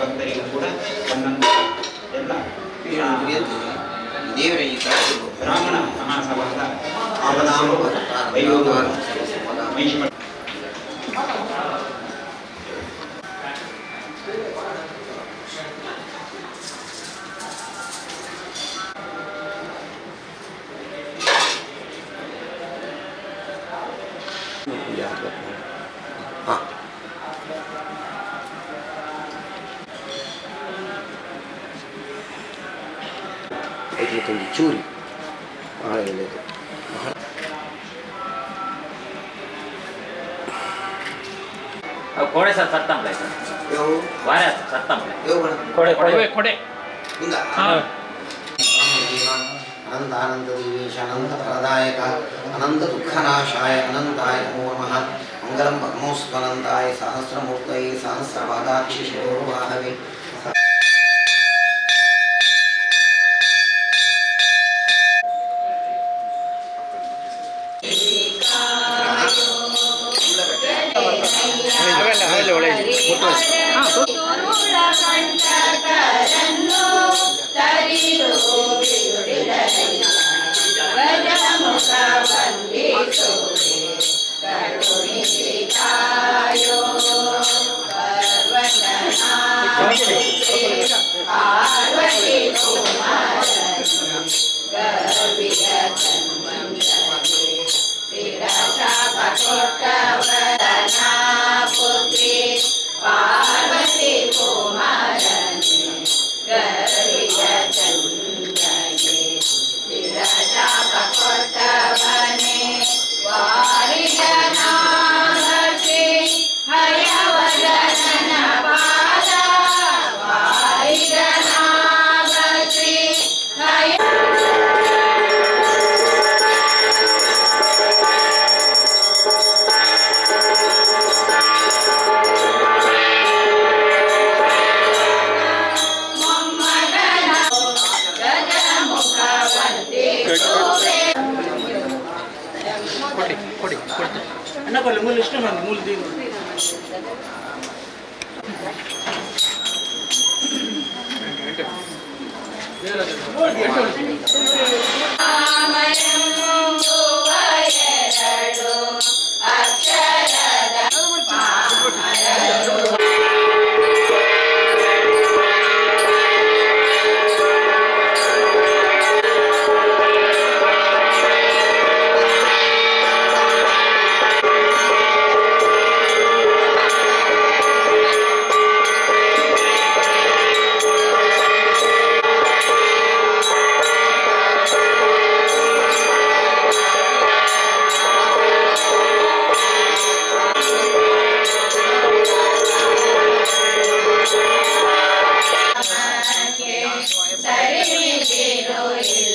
ಭಕ್ತರಿಗೂ ಕೂಡ ಒಂದೊಂದು ಎಲ್ಲ ಬ್ರಾಹ್ಮಣ ಮಹಾಸಭಾದ ವೈಭವ ಮಹಿಷಿ ಒಂದು ಚೂರಿ ಬಹಳ ಒಳ್ಳೆಯದು. ಕೊಡೆ ಸರ್ ಸತ್ತಂಬ್ಲ ವಾರ ಸತ್ತಂಬ್ಲ ಕೊಡೆ ಕೊಡೆ ಕೊಡೆ ಅನಂತ ಆನಂದ ದಿವೇಶ ಅನಂತ ಫಲದಾಯಕ ಅನಂತ ದುಃಖನಾಶಾಯ ಅನಂತಾಯ ನಮೋ ನಮಃ. ಮಂಗಲಂ ಪದ್ಮೋಸ್ವನಂತಾಯ ಸಹಸ್ರಮೂರ್ತಯೇ ಸಹಸ್ರಪಾದಾಕ್ಷಿ ಶಿರೋರ್ವಾಹವೇ.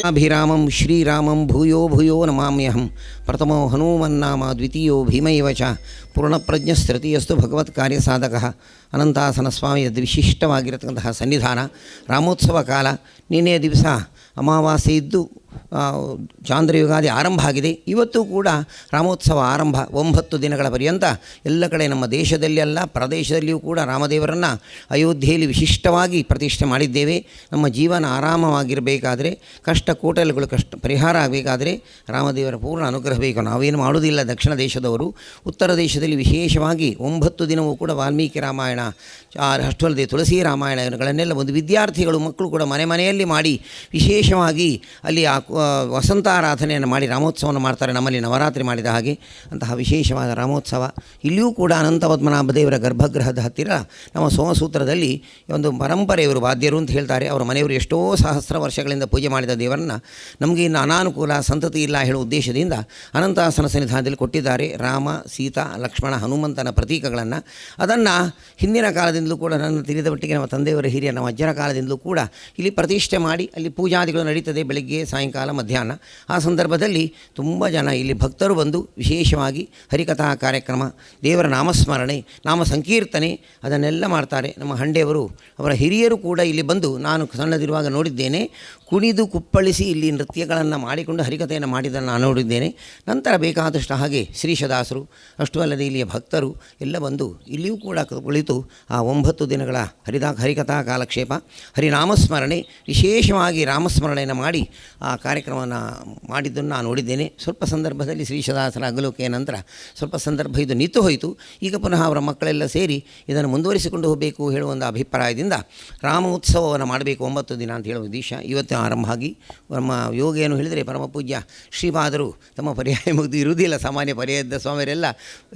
ಅಭಿರಾಮಂ ಶ್ರೀರಾಮಂ ಭೂಯೋ ಭೂಯೋ ನಮಾಮ್ಯಹಂ. ಪ್ರಥಮೋ ಹನುಮನ್ನಾಮ ದ್ವಿತೀಯೋ ಭೀಮೈವ ಚ. ಪೂರ್ಣಪ್ರಜ್ಞಸ್ತೃತೀಯಸ್ತು ಭಗವತ್ ಕಾರ್ಯಸಾಧಕ. ಅನಂತಾಸನ ಸ್ವಾಮಿಯ ವಿಶಿಷ್ಟವಾಗಿರತಕ್ಕಂತಹ ಸನ್ನಿಧಾನ. ರಾಮೋತ್ಸವ ಕಾಲ. ನಿನ್ನೆ ದಿವಸ ಅಮಾವಾಸ್ಯೆ ಇದ್ದು ಚಾಂದ್ರಯುಗಾದಿ ಆರಂಭ ಆಗಿದೆ. ಇವತ್ತು ಕೂಡ ರಾಮೋತ್ಸವ ಆರಂಭ 9 ದಿನಗಳ ಪರ್ಯಂತ ಎಲ್ಲ ಕಡೆ ನಮ್ಮ ದೇಶದಲ್ಲಿ ಅಲ್ಲ ಪ್ರದೇಶದಲ್ಲಿಯೂ ಕೂಡ ರಾಮದೇವರನ್ನು ಅಯೋಧ್ಯೆಯಲ್ಲಿ ವಿಶಿಷ್ಟವಾಗಿ ಪ್ರತಿಷ್ಠೆ ಮಾಡಿದ್ದೇವೆ. ನಮ್ಮ ಜೀವನ ಆರಾಮವಾಗಿರಬೇಕಾದರೆ, ಕಷ್ಟ ಕೋಟಲೆಗಳು ಪರಿಹಾರ ಆಗಬೇಕಾದರೆ ರಾಮದೇವರ ಪೂರ್ಣ ಅನುಗ್ರಹ ಬೇಕು. ನಾವೇನು ಮಾಡುವುದಿಲ್ಲ ದಕ್ಷಿಣ ದೇಶದವರು. ಉತ್ತರ ದೇಶದಲ್ಲಿ ವಿಶೇಷವಾಗಿ 9 ದಿನವೂ ಕೂಡ ವಾಲ್ಮೀಕಿ ರಾಮಾಯಣ, ಅಷ್ಟಲ್ಲದೆ ತುಳಸಿ ರಾಮಾಯಣಗಳನ್ನೆಲ್ಲ ಒಂದು ವಿದ್ಯಾರ್ಥಿಗಳು ಮಕ್ಕಳು ಕೂಡ ಮನೆ ಮನೆಯಲ್ಲಿ ಮಾಡಿ ವಿಶೇಷವಾಗಿ ಅಲ್ಲಿ ವಸಂತಾರಾಧನೆಯನ್ನು ಮಾಡಿ ರಾಮೋತ್ಸವವನ್ನು ಮಾಡ್ತಾರೆ. ನಮ್ಮಲ್ಲಿ ನವರಾತ್ರಿ ಮಾಡಿದ ಹಾಗೆ ಅಂತಹ ವಿಶೇಷವಾದ ರಾಮೋತ್ಸವ. ಇಲ್ಲಿಯೂ ಕೂಡ ಅನಂತ ಪದ್ಮನಾಭ ದೇವರ ಗರ್ಭಗೃಹದ ಹತ್ತಿರ ನಮ್ಮ ಸೋಮಸೂತ್ರದಲ್ಲಿ ಒಂದು ಪರಂಪರೆಯವರು ವಾದ್ಯರು ಅಂತ ಹೇಳ್ತಾರೆ. ಅವರ ಮನೆಯವರು ಎಷ್ಟೋ ಸಹಸ್ರ ವರ್ಷಗಳಿಂದ ಪೂಜೆ ಮಾಡಿದ ದೇವರನ್ನು ನಮಗೆ ಇನ್ನು ಅನಾನುಕೂಲ ಸಂತತಿ ಇಲ್ಲ ಹೇಳುವ ಉದ್ದೇಶದಿಂದ ಅನಂತಾಸನ ಸನ್ನಿಧಾನದಲ್ಲಿ ಕೊಟ್ಟಿದ್ದಾರೆ. ರಾಮ, ಸೀತಾ, ಲಕ್ಷ್ಮಣ, ಹನುಮಂತನ ಪ್ರತೀಕಗಳನ್ನು. ಅದನ್ನು ಹಿಂದಿನ ಕಾಲದಿಂದಲೂ ಕೂಡ ನನ್ನ ತಿಳಿದ ಮಟ್ಟಿಗೆ ನಮ್ಮ ತಂದೆಯವರ ಹಿರಿಯ ನಮ್ಮ ಅಜ್ಜನ ಕಾಲದಿಂದಲೂ ಕೂಡ ಇಲ್ಲಿ ಪ್ರತಿಷ್ಠೆ ಮಾಡಿ ಅಲ್ಲಿ ಪೂಜಾದಿಗಳು ನಡೀತದೆ. ಬೆಳಗ್ಗೆ ಸಾಯಂಕಾಲ ಸಾಯಂಕಾಲ ಮಧ್ಯಾಹ್ನ. ಆ ಸಂದರ್ಭದಲ್ಲಿ ತುಂಬ ಜನ ಇಲ್ಲಿ ಭಕ್ತರು ಬಂದು ವಿಶೇಷವಾಗಿ ಹರಿಕಥಾ ಕಾರ್ಯಕ್ರಮ, ದೇವರ ನಾಮಸ್ಮರಣೆ, ನಾಮ ಸಂಕೀರ್ತನೆ ಅದನ್ನೆಲ್ಲ ಮಾಡ್ತಾರೆ. ನಮ್ಮ ಹಂಡೆಯವರು ಅವರ ಹಿರಿಯರು ಕೂಡ ಇಲ್ಲಿ ಬಂದು, ನಾನು ಸಣ್ಣದಿರುವಾಗ ನೋಡಿದ್ದೇನೆ, ಕುಣಿದು ಕುಪ್ಪಳಿಸಿ ಇಲ್ಲಿ ನೃತ್ಯಗಳನ್ನು ಮಾಡಿಕೊಂಡು ಹರಿಕಥೆಯನ್ನು ಮಾಡಿದ್ದನ್ನು ನಾನು ನೋಡಿದ್ದೇನೆ. ನಂತರ ಬೇಕಾದಷ್ಟು ಹಾಗೆ ಶ್ರೀಶದಾಸರು, ಅಷ್ಟು ಅಲ್ಲದೆ ಇಲ್ಲಿಯ ಭಕ್ತರು ಎಲ್ಲ ಬಂದು ಇಲ್ಲಿಯೂ ಕೂಡ ಕುಳಿತು ಆ 9 ದಿನಗಳ ಹರಿಕಥಾ ಕಾಲಕ್ಷೇಪ, ಹರಿನಾಮಸ್ಮರಣೆ, ವಿಶೇಷವಾಗಿ ರಾಮಸ್ಮರಣೆಯನ್ನು ಮಾಡಿ ಆ ಕಾರ್ಯಕ್ರಮವನ್ನು ಮಾಡಿದ್ದನ್ನು ನಾನು ನೋಡಿದ್ದೇನೆ. ಸ್ವಲ್ಪ ಸಂದರ್ಭದಲ್ಲಿ ಶ್ರೀಶದಾಸರ ಅಗಲುಕೆಯ ನಂತರ ಸ್ವಲ್ಪ ಸಂದರ್ಭ ಇದು ನಿಂತು ಹೋಯಿತು. ಈಗ ಪುನಃ ಅವರ ಮಕ್ಕಳೆಲ್ಲ ಸೇರಿ ಇದನ್ನು ಮುಂದುವರಿಸಿಕೊಂಡು ಹೋಗಬೇಕು ಹೇಳುವ ಒಂದು ಅಭಿಪ್ರಾಯದಿಂದ ರಾಮೋತ್ಸವವನ್ನು ಮಾಡಬೇಕು 9 ದಿನ ಅಂತ ಹೇಳುವ ಉದ್ದೇಶ ಇವತ್ತು ಆರಂಭ ಆಗಿ, ನಮ್ಮ ಯೋಗ ಏನು ಹೇಳಿದರೆ ಪರಮ ಪೂಜ್ಯ ಶ್ರೀಪಾದರು ತಮ್ಮ ಪರ್ಯಾಯ ಮುಗಿದು ಇರುವುದಿಲ್ಲ. ಸಾಮಾನ್ಯ ಪರ್ಯಾಯದ ಸ್ವಾಮಿಯರೆಲ್ಲ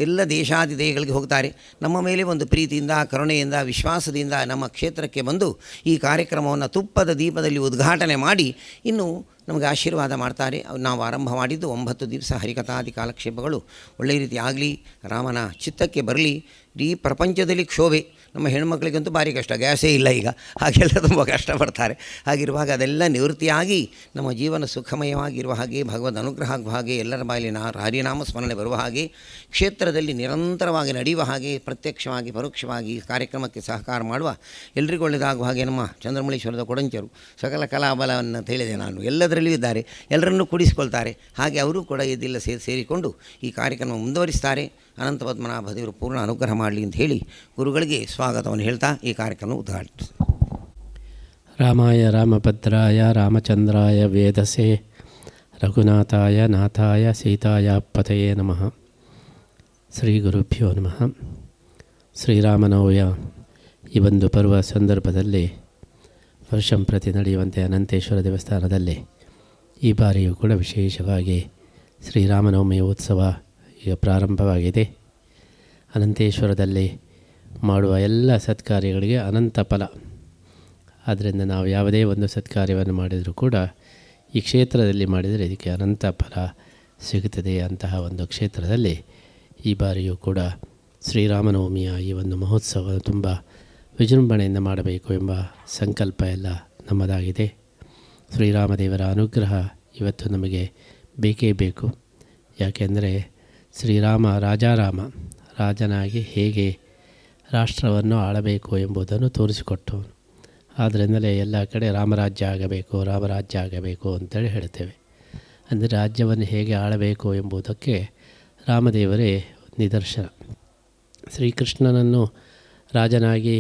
ಎಲ್ಲ ದೇಶಾದಿದೇಶಗಳಿಗೆ ಹೋಗ್ತಾರೆ. ನಮ್ಮ ಮೇಲೆ ಒಂದು ಪ್ರೀತಿಯಿಂದ, ಕರುಣೆಯಿಂದ, ವಿಶ್ವಾಸದಿಂದ ನಮ್ಮ ಕ್ಷೇತ್ರಕ್ಕೆ ಬಂದು ಈ ಕಾರ್ಯಕ್ರಮವನ್ನು ತುಪ್ಪದ ದೀಪದಲ್ಲಿ ಉದ್ಘಾಟನೆ ಮಾಡಿ ಇನ್ನು ನಮಗೆ ಆಶೀರ್ವಾದ ಮಾಡ್ತಾರೆ. ನಾವು ಆರಂಭ ಮಾಡಿದ್ದು 9 ದಿವಸ ಹರಿಕಥಾದಿ ಕಾಲಕ್ಷೇಪಗಳು ಒಳ್ಳೆಯ ರೀತಿ ಆಗಲಿ, ರಾಮನ ಚಿತ್ತಕ್ಕೆ ಬರಲಿ. ಇಡೀ ಪ್ರಪಂಚದಲ್ಲಿ ಕ್ಷೋಭೆ, ನಮ್ಮ ಹೆಣ್ಮಕ್ಳಿಗಂತೂ ಭಾರಿ ಕಷ್ಟ, ಗ್ಯಾಸೇ ಇಲ್ಲ ಈಗ, ಹಾಗೆಲ್ಲ ತುಂಬ ಕಷ್ಟಪಡ್ತಾರೆ. ಹಾಗಿರುವಾಗ ಅದೆಲ್ಲ ನಿವೃತ್ತಿಯಾಗಿ ನಮ್ಮ ಜೀವನ ಸುಖಮಯವಾಗಿರುವ ಹಾಗೆ, ಭಗವದ್ ಅನುಗ್ರಹ ಆಗುವ ಹಾಗೆ, ಎಲ್ಲರ ಬಾಯಲ್ಲಿ ಹರಿನಾಮ ಸ್ಮರಣೆ ಬರುವ ಹಾಗೆ, ಕ್ಷೇತ್ರದಲ್ಲಿ ನಿರಂತರವಾಗಿ ನಡೆಯುವ ಹಾಗೆ, ಪ್ರತ್ಯಕ್ಷವಾಗಿ ಪರೋಕ್ಷವಾಗಿ ಕಾರ್ಯಕ್ರಮಕ್ಕೆ ಸಹಕಾರ ಮಾಡುವ ಎಲ್ರಿಗೂ ಒಳ್ಳೆಯದಾಗುವ ಹಾಗೆ ನಮ್ಮ ಚಂದ್ರಮೌಳೀಶ್ವರದ ಕೊಡಂಚರು ಸಕಲ ಕಲಾಬಲವನ್ನು ತಿಳಿದೆ ನಾನು, ಎಲ್ಲದರಲ್ಲಿಯೂ ಇದ್ದಾರೆ, ಎಲ್ಲರನ್ನೂ ಕೂಡಿಸಿಕೊಳ್ತಾರೆ. ಹಾಗೆ ಅವರು ಕೂಡ ಇದೆಲ್ಲ ಸೇರಿಕೊಂಡು ಈ ಕಾರ್ಯಕ್ರಮ ಮುಂದುವರಿಸ್ತಾರೆ. ಅನಂತ ಪದ್ಮನಾಭ ದೇವರು ಪೂರ್ಣ ಅನುಗ್ರಹ ಮಾಡಲಿ ಅಂತ ಹೇಳಿ ಗುರುಗಳಿಗೆ ಸ್ವಾಗತವನ್ನು ಹೇಳ್ತಾ ಈ ಕಾರ್ಯಕ್ರಮ ಉದ್ಘಾಟಿಸಿ. ರಾಮಾಯ ರಾಮಭದ್ರಾಯ ರಾಮಚಂದ್ರಾಯ ವೇದಸೆ ರಘುನಾಥಾಯ ನಾಥಾಯ ಸೀತಾಯ ಪತಯೇ ನಮಃ. ಶ್ರೀ ಗುರುಭ್ಯೋ ನಮಃ. ಶ್ರೀರಾಮನವಮಿಯ ಈ ಒಂದು ಪರ್ವ ಸಂದರ್ಭದಲ್ಲಿ ವರ್ಷಂಪ್ರತಿ ನಡೆಯುವಂತೆ ಅನಂತೇಶ್ವರ ದೇವಸ್ಥಾನದಲ್ಲಿ ಈ ಬಾರಿಯೂ ಕೂಡ ವಿಶೇಷವಾಗಿ ಶ್ರೀರಾಮನವಮಿಯ ಉತ್ಸವ ಈಗ ಪ್ರಾರಂಭವಾಗಿದೆ. ಅನಂತೇಶ್ವರದಲ್ಲಿ ಮಾಡುವ ಎಲ್ಲ ಸತ್ಕಾರ್ಯಗಳಿಗೆ ಅನಂತ ಫಲ. ಆದ್ದರಿಂದ ನಾವು ಯಾವುದೇ ಒಂದು ಸತ್ಕಾರ್ಯವನ್ನು ಮಾಡಿದರೂ ಕೂಡ ಈ ಕ್ಷೇತ್ರದಲ್ಲಿ ಮಾಡಿದರೆ ಇದಕ್ಕೆ ಅನಂತ ಫಲ ಸಿಗುತ್ತದೆ. ಅಂತಹ ಒಂದು ಕ್ಷೇತ್ರದಲ್ಲಿ ಈ ಬಾರಿಯೂ ಕೂಡ ಶ್ರೀರಾಮನವಮಿಯ ಈ ಒಂದು ಮಹೋತ್ಸವ ತುಂಬ ವಿಜೃಂಭಣೆಯಿಂದ ಮಾಡಬೇಕು ಎಂಬ ಸಂಕಲ್ಪ ಎಲ್ಲ ನಮ್ಮದಾಗಿದೆ. ಶ್ರೀರಾಮದೇವರ ಅನುಗ್ರಹ ಇವತ್ತು ನಮಗೆ ಬೇಕೇ ಬೇಕು. ಯಾಕೆಂದರೆ ಶ್ರೀರಾಮ ರಾಜನಾಗಿ ಹೇಗೆ ರಾಷ್ಟ್ರವನ್ನು ಆಳಬೇಕು ಎಂಬುದನ್ನು ತೋರಿಸಿಕೊಟ್ಟವನು. ಆದ್ದರಿಂದಲೇ ಎಲ್ಲ ಕಡೆ ರಾಮರಾಜ್ಯ ಆಗಬೇಕು ಅಂತೇಳಿ ಹೇಳ್ತೇವೆ. ಅಂದರೆ ರಾಜ್ಯವನ್ನು ಹೇಗೆ ಆಳಬೇಕು ಎಂಬುದಕ್ಕೆ ರಾಮದೇವರೇ ನಿದರ್ಶನ. ಶ್ರೀಕೃಷ್ಣನನ್ನು ರಾಜನಾಗಿ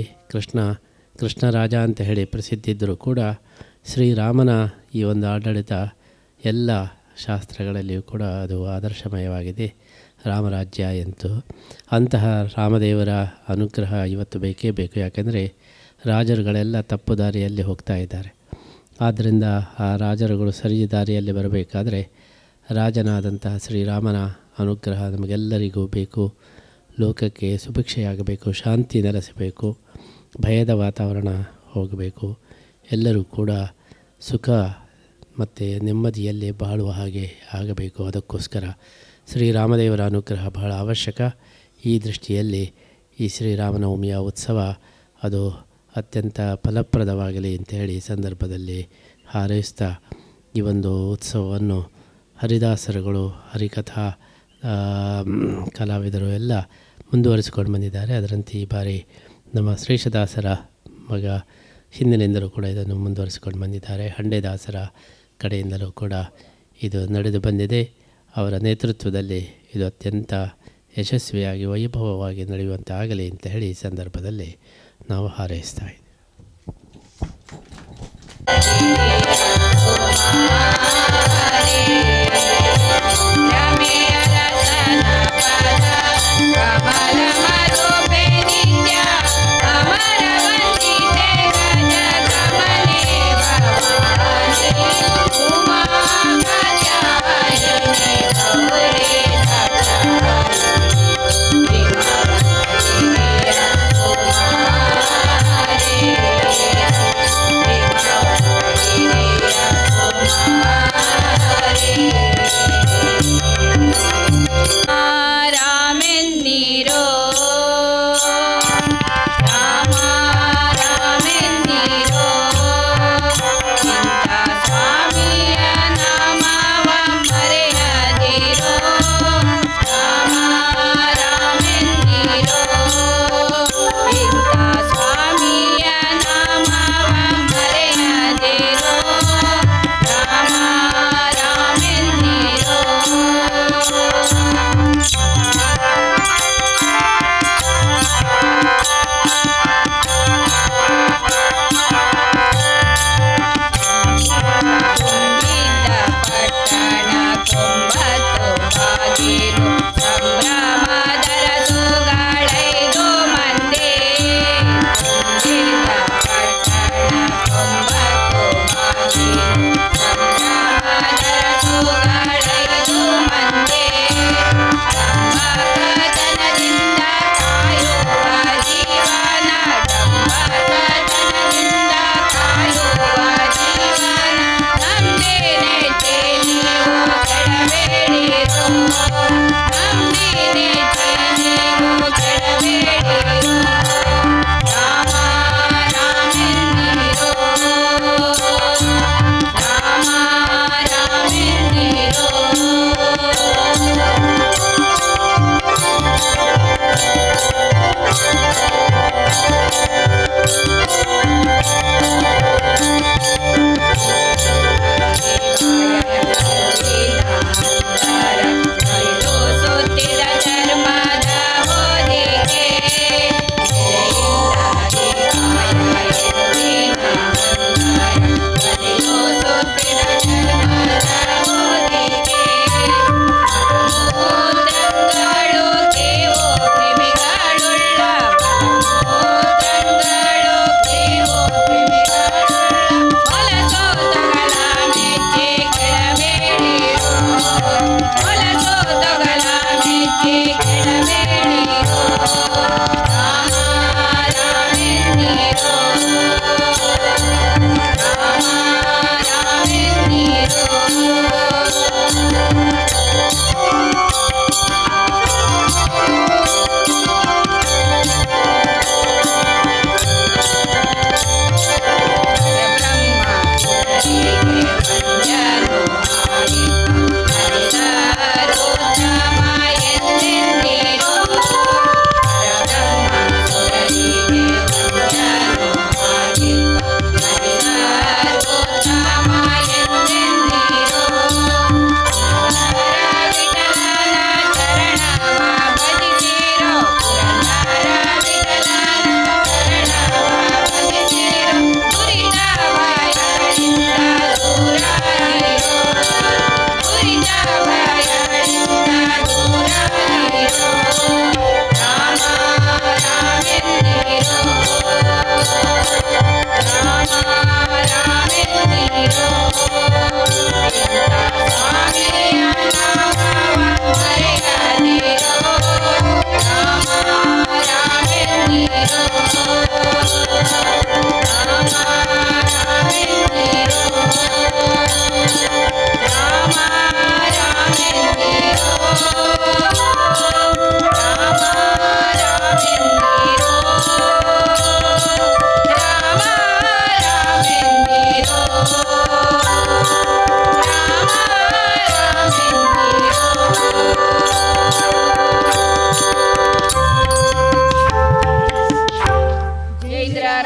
ಕೃಷ್ಣ ರಾಜ ಅಂತ ಹೇಳಿ ಪ್ರಸಿದ್ಧಿದ್ದರೂ ಕೂಡ ಶ್ರೀರಾಮನ ಈ ಒಂದು ಆಡಳಿತ ಎಲ್ಲ ಶಾಸ್ತ್ರಗಳಲ್ಲಿಯೂ ಕೂಡ ಅದು ಆದರ್ಶಮಯವಾಗಿದೆ, ರಾಮರಾಜ್ಯ ಎಂತು. ಅಂತಹ ರಾಮದೇವರ ಅನುಗ್ರಹ ಇವತ್ತು ಬೇಕೇ ಬೇಕು. ಯಾಕೆಂದರೆ ರಾಜರುಗಳೆಲ್ಲ ತಪ್ಪು ದಾರಿಯಲ್ಲಿ ಹೋಗ್ತಾ ಇದ್ದಾರೆ. ಆದ್ದರಿಂದ ಆ ರಾಜರುಗಳು ಸರಿ ದಾರಿಯಲ್ಲಿ ಬರಬೇಕಾದರೆ ರಾಜನಾದಂತಹ ಶ್ರೀರಾಮನ ಅನುಗ್ರಹ ನಮಗೆಲ್ಲರಿಗೂ ಬೇಕು. ಲೋಕಕ್ಕೆ ಸುಭಿಕ್ಷೆಯಾಗಬೇಕು, ಶಾಂತಿ ನೆಲೆಸಬೇಕು, ಭಯದ ವಾತಾವರಣ ಹೋಗಬೇಕು, ಎಲ್ಲರೂ ಕೂಡ ಸುಖ ಮತ್ತು ನೆಮ್ಮದಿಯಲ್ಲಿ ಬಾಳುವ ಹಾಗೆ ಆಗಬೇಕು. ಅದಕ್ಕೋಸ್ಕರ ಶ್ರೀರಾಮದೇವರ ಅನುಗ್ರಹ ಬಹಳ ಅವಶ್ಯಕ. ಈ ದೃಷ್ಟಿಯಲ್ಲಿ ಈ ಶ್ರೀರಾಮನವಮಿಯ ಉತ್ಸವ ಅದು ಅತ್ಯಂತ ಫಲಪ್ರದವಾಗಲಿ ಅಂತೇಳಿ ಈ ಸಂದರ್ಭದಲ್ಲಿ ಹಾರೈಸ್ತಾ ಈ ಒಂದು ಉತ್ಸವವನ್ನು ಹರಿದಾಸರುಗಳು, ಹರಿಕಥಾ ಕಲಾವಿದರು ಎಲ್ಲ ಮುಂದುವರಿಸಿಕೊಂಡು ಬಂದಿದ್ದಾರೆ. ಅದರಂತೆ ಈ ಬಾರಿ ನಮ್ಮ ಶ್ರೀಶದಾಸರ ಮಗ ಹಿಂದಿನಿಂದಲೂ ಕೂಡ ಇದನ್ನು ಮುಂದುವರಿಸಿಕೊಂಡು ಬಂದಿದ್ದಾರೆ. ಹಂಡೆದಾಸರ ಕಡೆಯಿಂದಲೂ ಕೂಡ ಇದು ನಡೆದು ಬಂದಿದೆ. ಅವರ ನೇತೃತ್ವದಲ್ಲಿ ಇದು ಅತ್ಯಂತ ಯಶಸ್ವಿಯಾಗಿ ವೈಭವವಾಗಿ ನಡೆಯುವಂತಾಗಲಿ ಅಂತ ಹೇಳಿ ಈ ಸಂದರ್ಭದಲ್ಲಿ ನಾವು ಹಾರೈಸ್ತಾ ಇದ್ದೀವಿ. ರಾಮೆನ್ನಿರೋ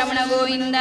ವೆಂಕಟರಮಣ ಗೋವಿಂದ